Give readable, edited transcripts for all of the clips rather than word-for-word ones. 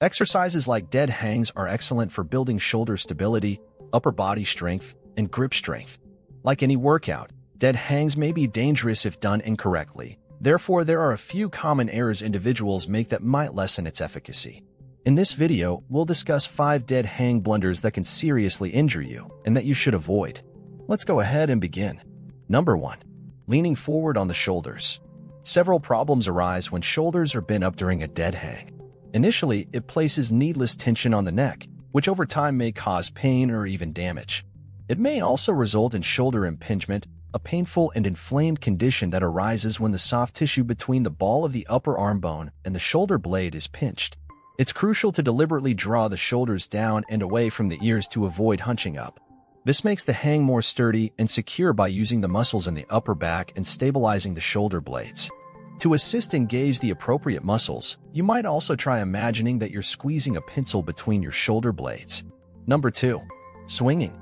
Exercises like dead hangs are excellent for building shoulder stability, upper body strength, and grip strength. Like any workout, dead hangs may be dangerous if done incorrectly. Therefore, there are a few common errors individuals make that might lessen its efficacy. In this video, we'll discuss 5 dead hang blunders that can seriously injure you and that you should avoid. Let's go ahead and begin. Number 1. Leaning forward on the shoulders. Several problems arise when shoulders are bent up during a dead hang. Initially, it places needless tension on the neck, which over time may cause pain or even damage. It may also result in shoulder impingement, a painful and inflamed condition that arises when the soft tissue between the ball of the upper arm bone and the shoulder blade is pinched. It's crucial to deliberately draw the shoulders down and away from the ears to avoid hunching up. This makes the hang more sturdy and secure by using the muscles in the upper back and stabilizing the shoulder blades. To assist engage the appropriate muscles, you might also try imagining that you're squeezing a pencil between your shoulder blades. Number 2. Swinging.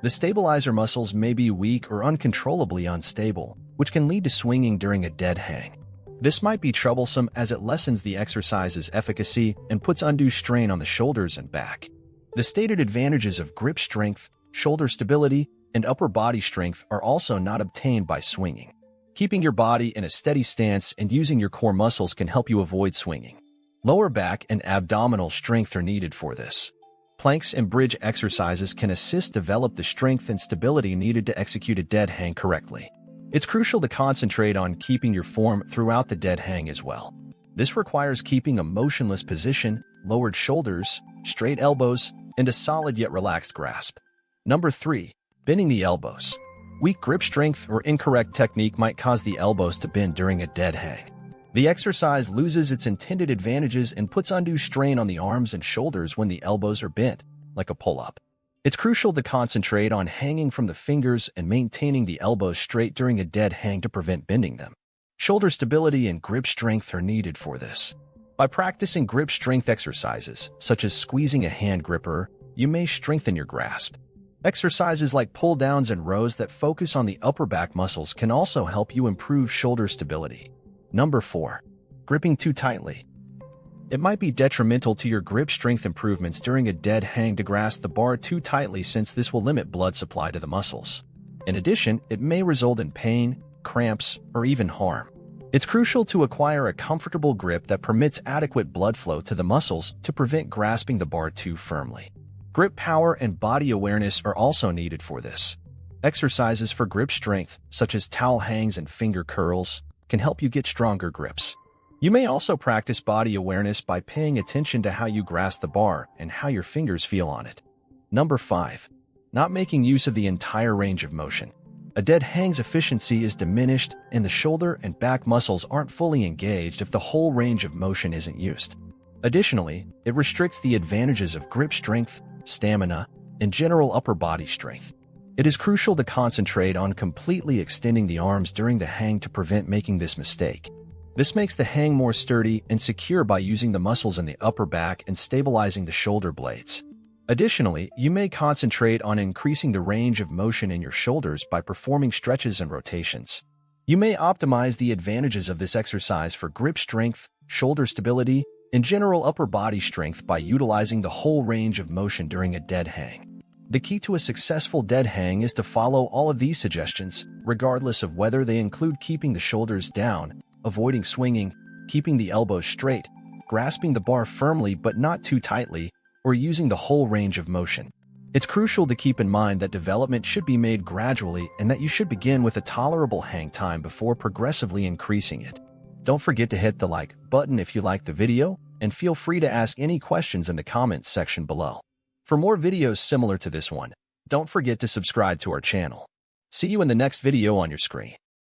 The stabilizer muscles may be weak or uncontrollably unstable, which can lead to swinging during a dead hang. This might be troublesome as it lessens the exercise's efficacy and puts undue strain on the shoulders and back. The stated advantages of grip strength, shoulder stability, and upper body strength are also not obtained by swinging. Keeping your body in a steady stance and using your core muscles can help you avoid swinging. Lower back and abdominal strength are needed for this. Planks and bridge exercises can assist develop the strength and stability needed to execute a dead hang correctly. It's crucial to concentrate on keeping your form throughout the dead hang as well. This requires keeping a motionless position, lowered shoulders, straight elbows, and a solid yet relaxed grasp. Number 3. Bending the elbows. Weak grip strength or incorrect technique might cause the elbows to bend during a dead hang. The exercise loses its intended advantages and puts undue strain on the arms and shoulders when the elbows are bent, like a pull-up. It's crucial to concentrate on hanging from the fingers and maintaining the elbows straight during a dead hang to prevent bending them. Shoulder stability and grip strength are needed for this. By practicing grip strength exercises, such as squeezing a hand gripper, you may strengthen your grasp. Exercises like pull-downs and rows that focus on the upper back muscles can also help you improve shoulder stability. Number 4. Gripping too tightly. It might be detrimental to your grip strength improvements during a dead hang to grasp the bar too tightly, since this will limit blood supply to the muscles. In addition, it may result in pain, cramps, or even harm. It's crucial to acquire a comfortable grip that permits adequate blood flow to the muscles to prevent grasping the bar too firmly. Grip power and body awareness are also needed for this. Exercises for grip strength, such as towel hangs and finger curls, can help you get stronger grips. You may also practice body awareness by paying attention to how you grasp the bar and how your fingers feel on it. Number 5. Not making use of the entire range of motion. A dead hang's efficiency is diminished and the shoulder and back muscles aren't fully engaged if the whole range of motion isn't used. Additionally, it restricts the advantages of grip strength, stamina, and general upper body strength. It is crucial to concentrate on completely extending the arms during the hang to prevent making this mistake. This makes the hang more sturdy and secure by using the muscles in the upper back and stabilizing the shoulder blades. Additionally, you may concentrate on increasing the range of motion in your shoulders by performing stretches and rotations. You may optimize the advantages of this exercise for grip strength, shoulder stability, and general upper body strength by utilizing the whole range of motion during a dead hang. The key to a successful dead hang is to follow all of these suggestions, regardless of whether they include keeping the shoulders down, avoiding swinging, keeping the elbows straight, grasping the bar firmly but not too tightly, or using the whole range of motion. It's crucial to keep in mind that development should be made gradually and that you should begin with a tolerable hang time before progressively increasing it. Don't forget to hit the like button if you liked the video, and feel free to ask any questions in the comments section below. For more videos similar to this one, don't forget to subscribe to our channel. See you in the next video on your screen.